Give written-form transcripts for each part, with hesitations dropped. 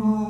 Oh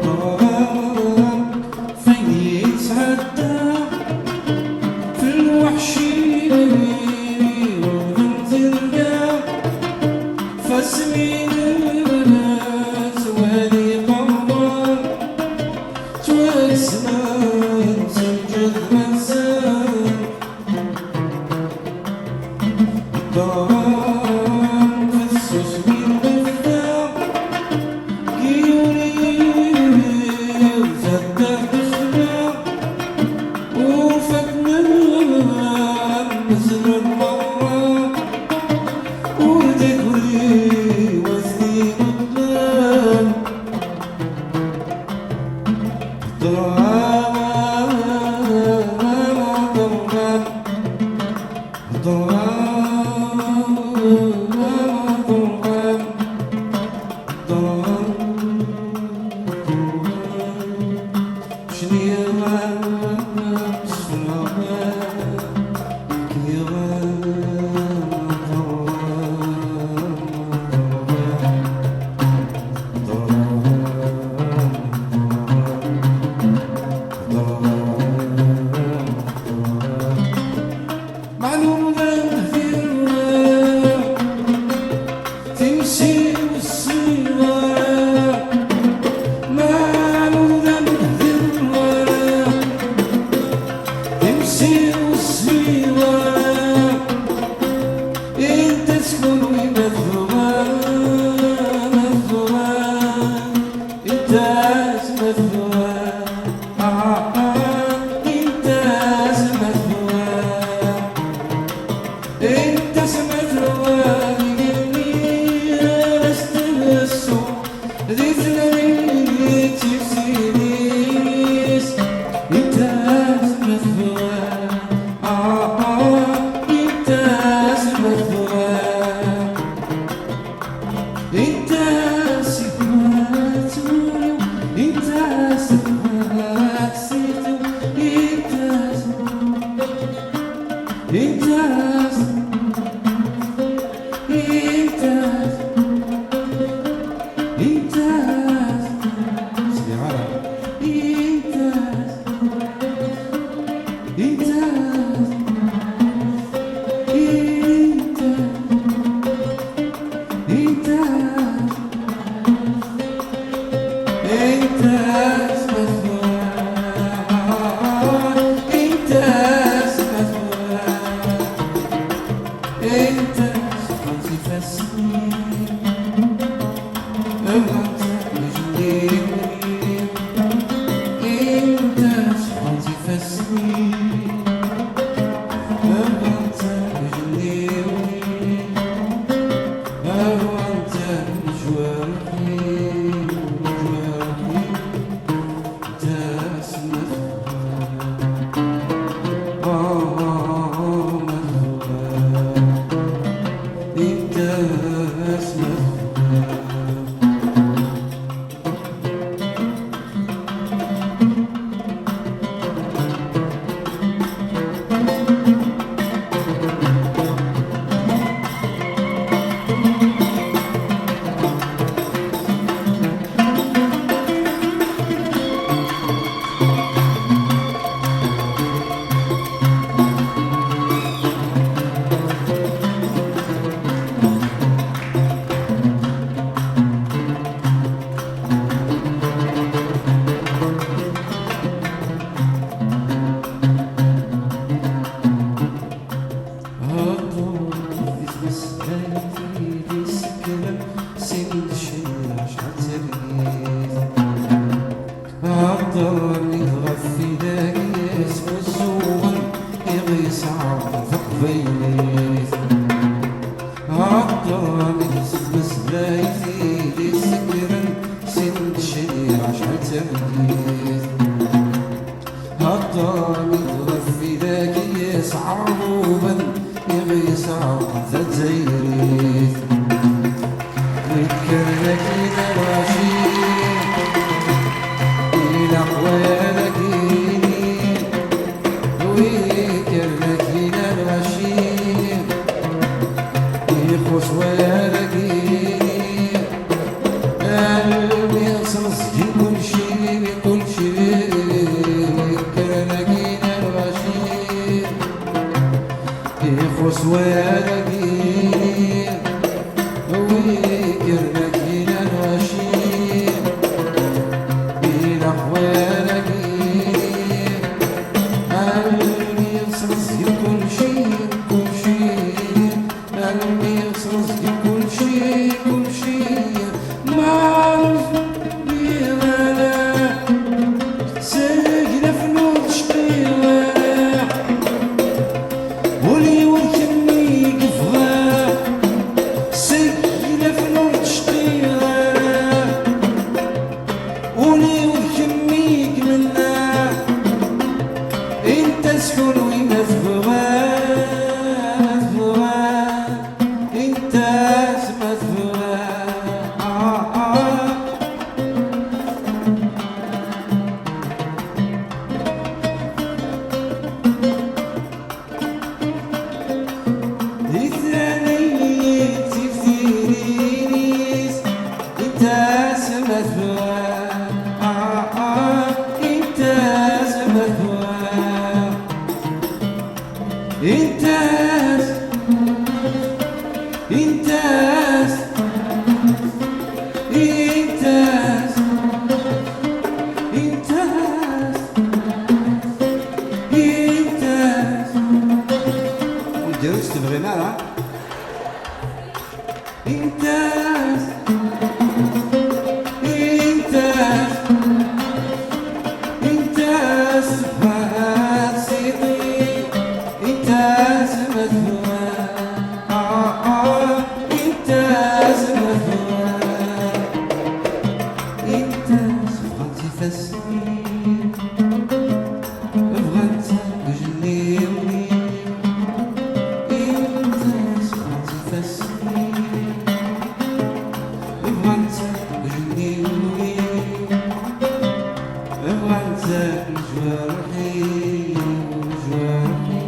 Oh إنتاز نديروش تبغينا راه إنتاز سبحان سيدي إنتاز مثوى إنتاز مثوى إنتاز بغاتي فاسنين بغات جنيوني إنتاز بغاتي فاسنين بغات جنيوني بغات جوارحي وجوارحي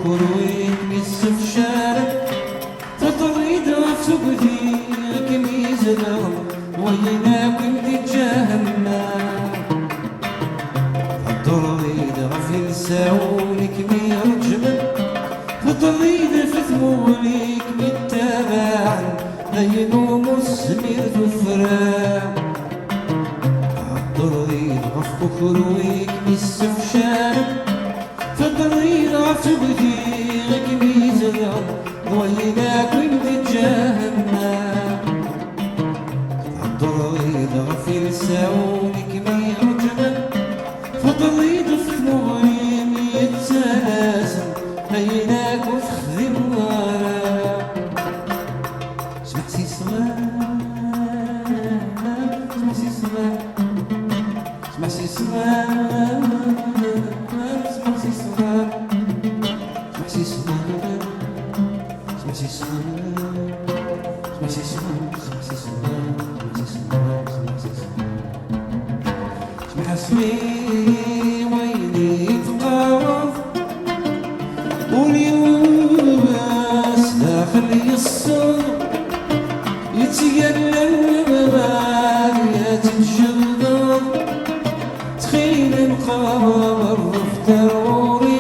كرويك يسف شارع تطريد سقدي كميزنا ويناك بدي جهنم تطريد غفل ساولك ميرجمن تطريد في ثمولك متابع دينو مسمير ذفران تطريد غف كرويك يسف شارع تطريد سقدي كميزنا ويناك بدي جهنم تطريد غفل ساولك ميرجمن تطريد في ثمولك يتسلاسل هيناك وفخذي النار سمعتي صغار سمعتي صغار سمعتي صغار سمعتي صغار سمعتي صغار سمعتي صغار سمعتي صغار سمع اسمي ويلي تقارض واليوم داخل الصوت يتقلب باقيات الجلد تخيل مقامر في ضروري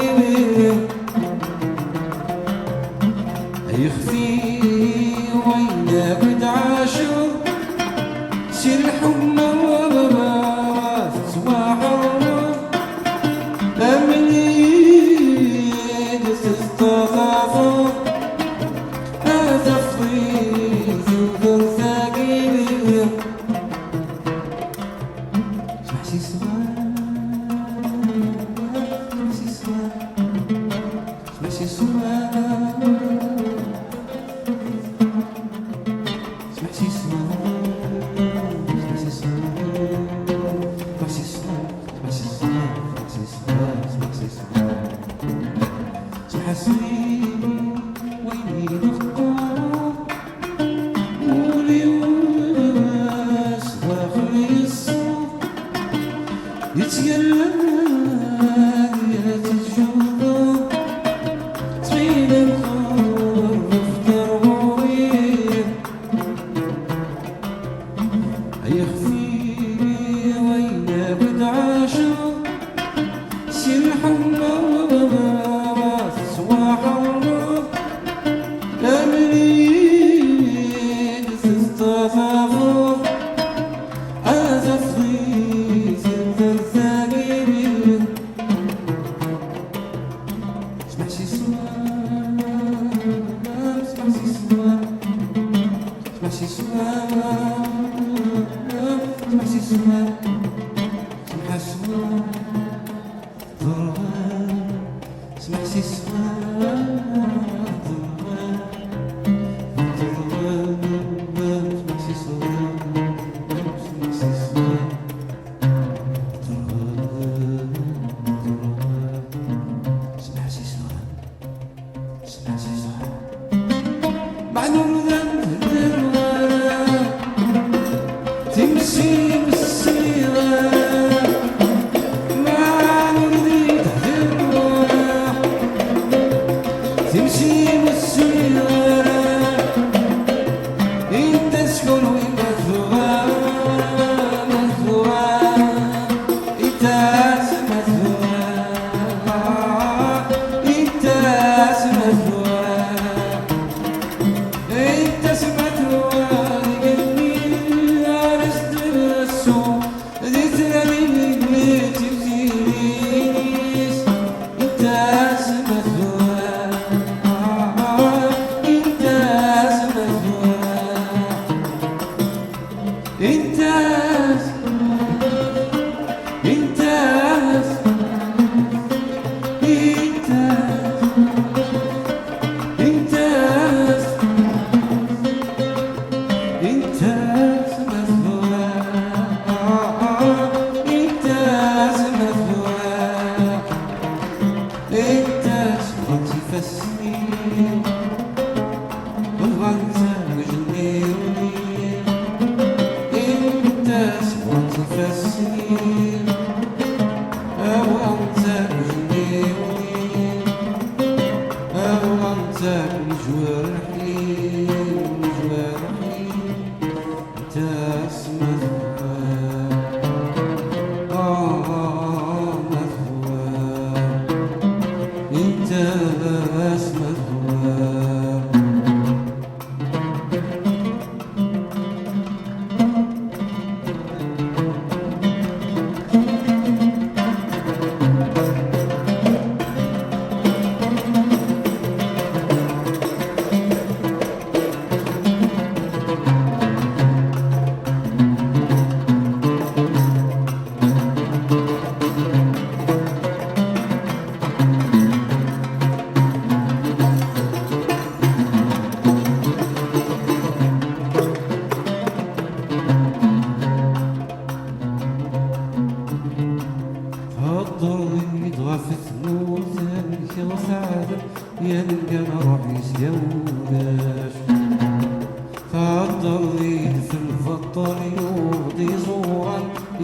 يخفي وينك تعاشر سير الحمى صباح الرمض أمني تستغافر هذا فضيل ذكر ثقيل سمحتي صغار سمحتي صغار سمحتي صغار سمحتي صغار تبغى تفسني تبغى تزوجني انت تبغى تفسني تبغى تزوجني تبغى تجرحني انت اسمك انت اسمك الضوء يضغف ثموثك وسعادة يلقى روحي سيولاش الضوء يدفن في الطريق يزورا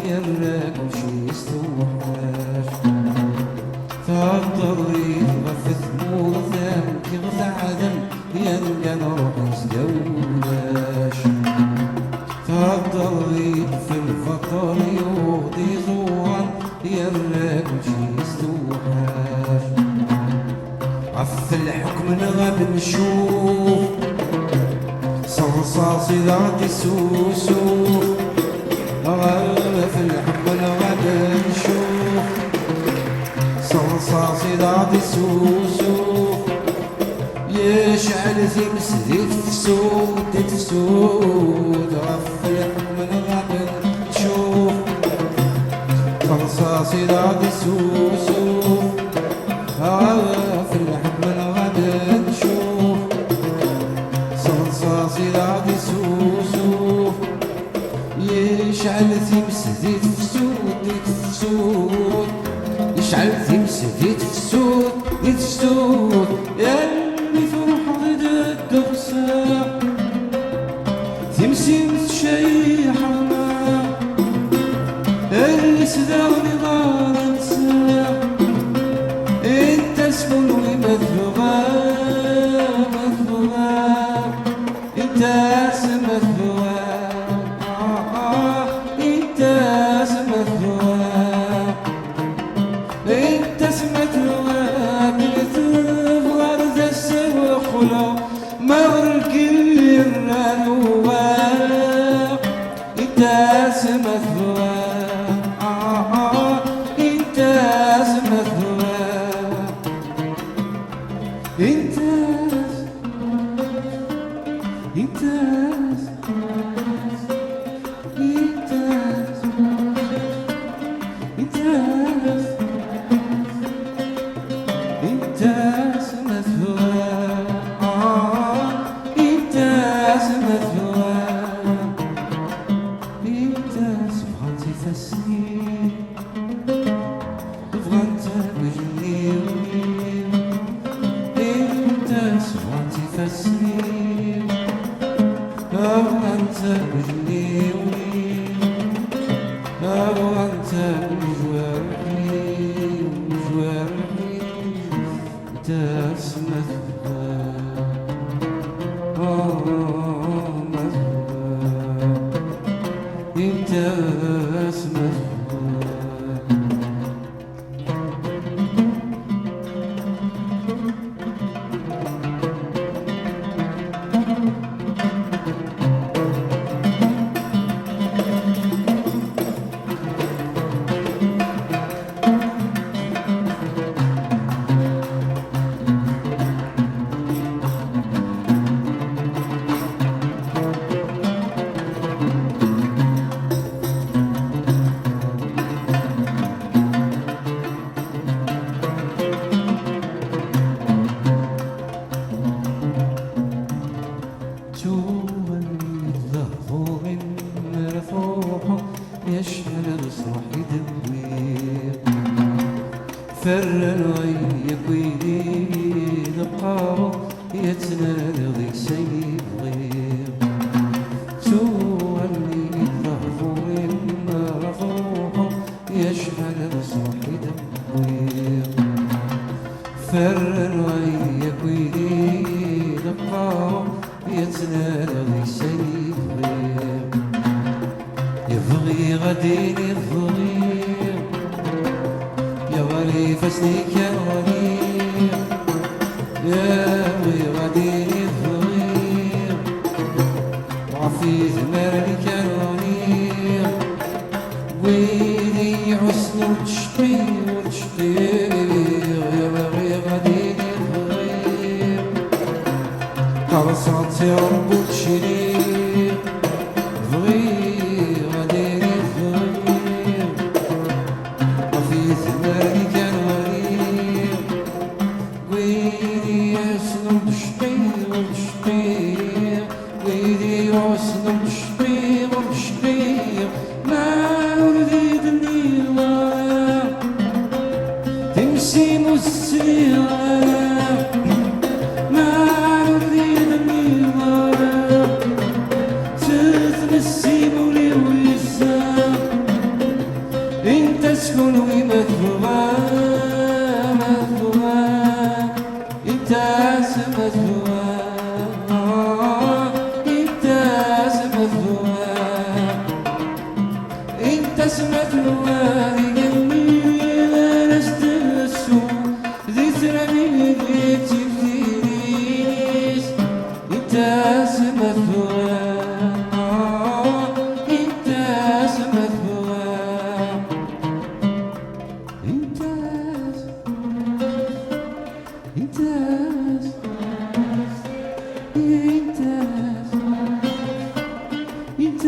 يراك وشي يستوحاش الضوء يضغف ثموثك وسعادة يلقى روحي سيولاش الضوء يدفن في الطريق يزورا يراك وشي يستوحاش عف الحكم نغاب نشوف صرصاصي ذات السوسوف عف الحكم نغاب نشوف صرصاصي ذات السوسوف يشعل ثمس ذي تفسود عف الحكم نغاب نشوف صرصاصي ذات السوسوف في الحب الغد نشوف صرصاصي ذات السوسوف يشعل ثمس ذي تفسود يشعل ثمس ذي تفسود ياللي فرح ضد الدرسة تمسي متشيح ما اللي سداوني ضال انسى انت اسفل ومذبوغا انت اسمذبوغا انت اسمذبوغا انت اسمذبوغا مثل غرز السوق مغرق الرنوة انت اسمذبوغا انت فرن وياك ويدي يتنادى ذيك شي بغير تولي ظهري ما روحه يشحن بصوحي دموير فرر وياك ويدي لقاو يتنادى ذيك شي بغير يبغي غديني الضغير يا ولي فسنيك يا ولي يا ولي غديني الضغير وعفي زمالك يا ولي ويلي حسن وتشطير وتشطير يا ولي غديني الضغير قرصتي رب وتشرير ضغير غديني الضغير وفي زمالك يا ولي ويلي حسن وتشطير وتشطير ويلي حسن وتشطير وتشطير ما نريد النيرة تمشي مسيرة ما نريد النيرة تتمسي مولي ويسا انت تكون ومثوى مثوى انت سمثوى انت سمثوى انت سمثوى لقلبي لست السوء ذي ترمي ذي تبدينيش انت سمثوى انت سمثوى انت انت انت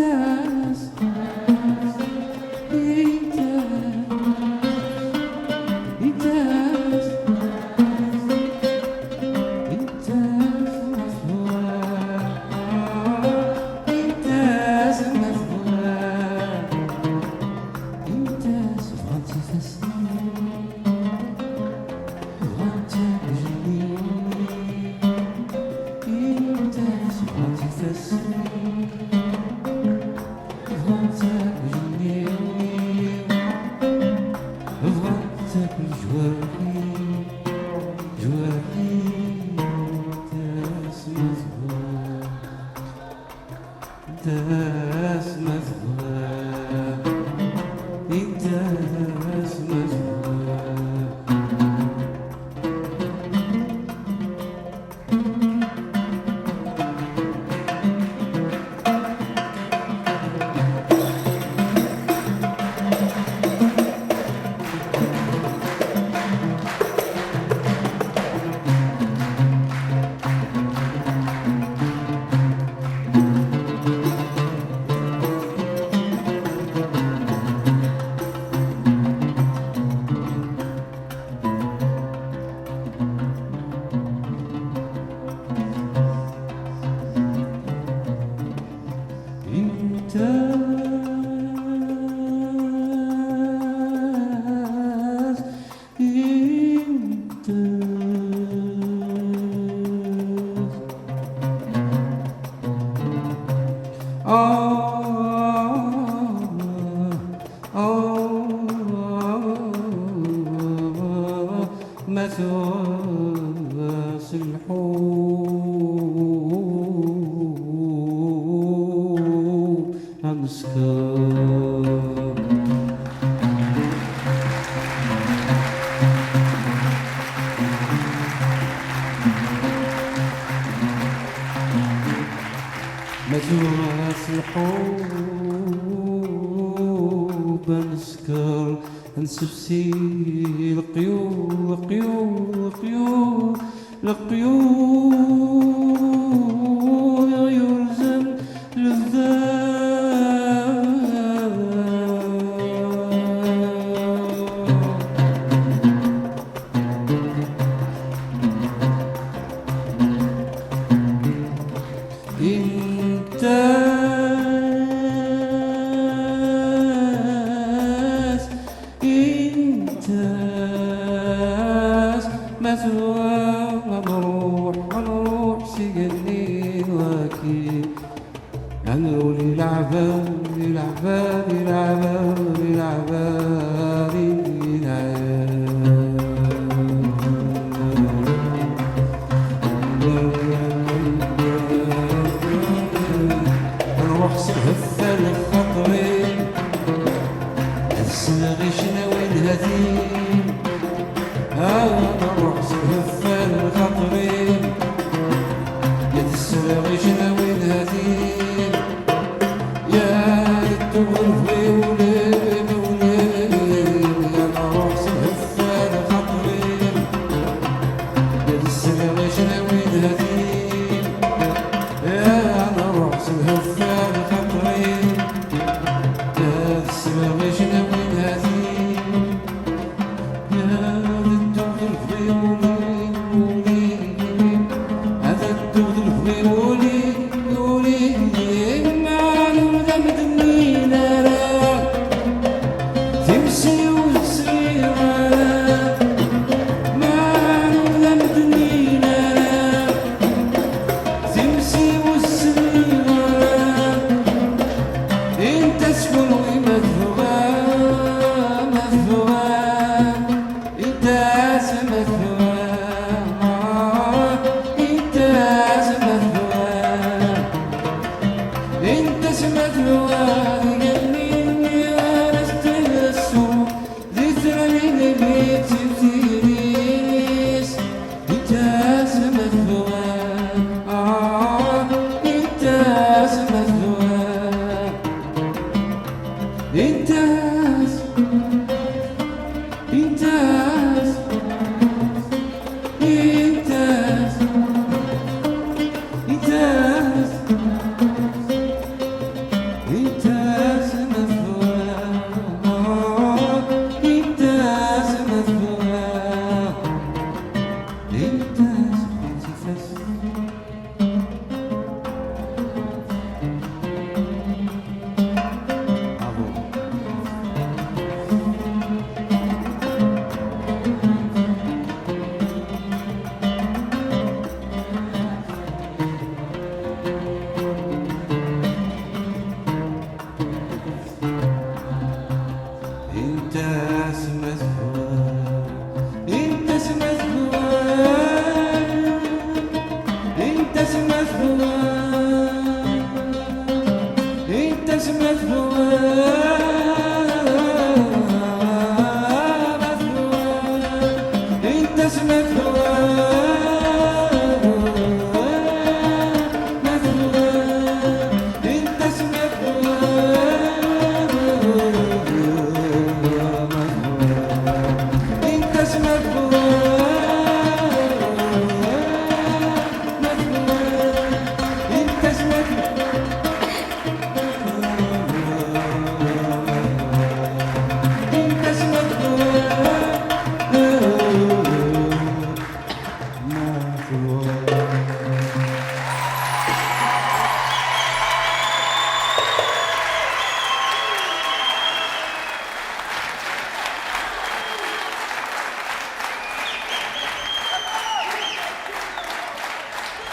مثواس الحب أمسكر مثواس الحب أمسكر نسبسي القيود القيود القيود القيود يلزم للذات نروح سجنين واكيد نقول العبان العبان العبان العبان نروح سهفة الخطرين السنغشنا والهدين نروح سهفة الخطرين السنغشنا والهدين يا التغرفي وليل وليل نروح سهفة الخطرين السنغشنا والهدين يا نروح سهفة الخطرين السنغشنا والهدين يا التغرفي وليل وليل هذا التغرفي وليل انت سمت هواك يميني وانا استهسو ذكرى من بيت تيريس انت سمت هواك انت سمت هواك انت انت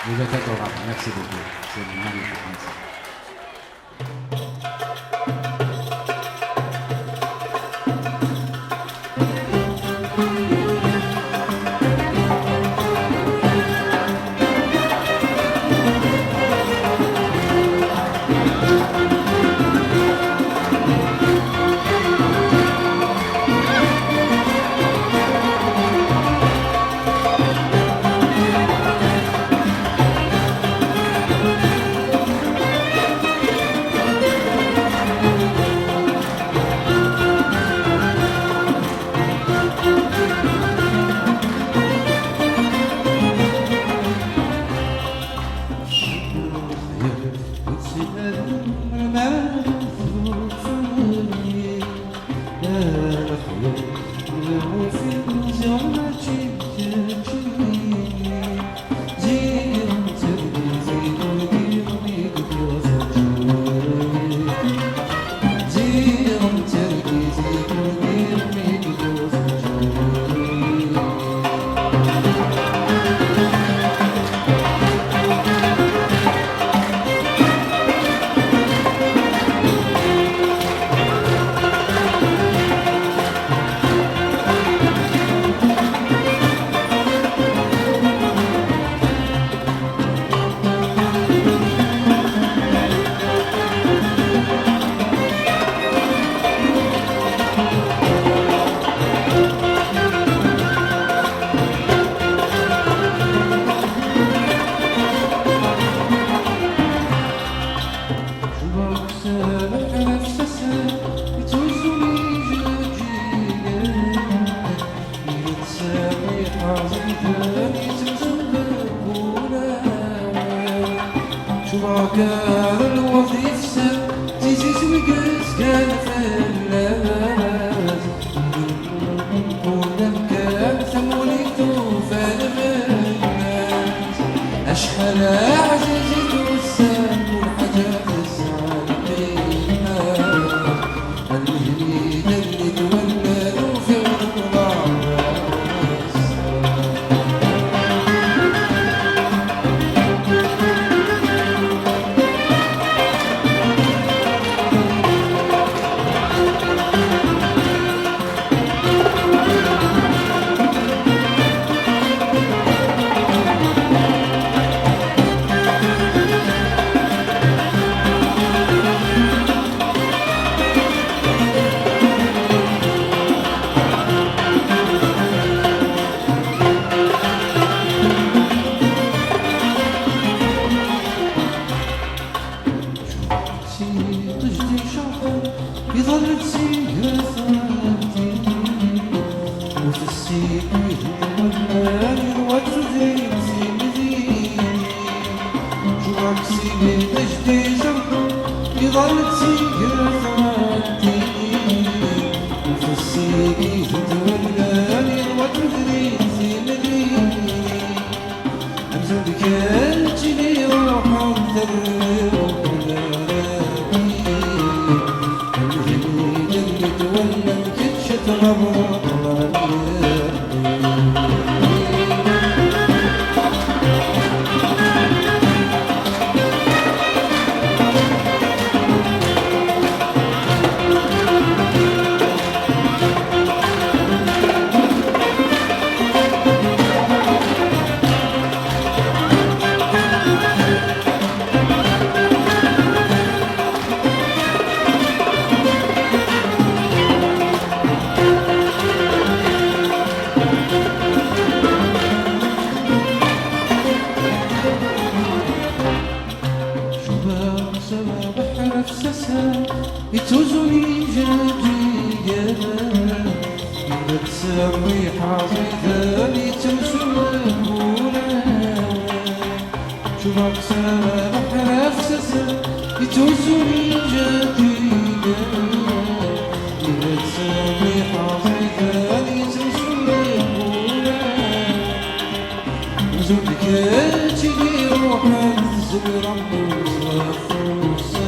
Vous êtes adorable, merci beaucoup. C'est magnifique, merci. شباكار الوظيف سر تيزيز ويقز كان فلاس ولم كان ثموليتو فالغاس أشحال عزيزي والسام والحاجات الصالحين الهريد اللي تولدوا في رمضان تجدي شوقا يظل تسير ثمانتي وفي السيك يهمل وتزيد سيدي شوقك سيدي تجدي شوقا يظل تسير ثمانتي وفي السيك يهمل وتزيد سيدي أمزل كانت لي روحا ذرب يتوزني جديا بتسمي حظيثاني تمسونا شوفك سامح نفسسا يتوزني جديا بتسمي حظيثاني تمسونا زودك تجي روحك زبر ربوس وفوس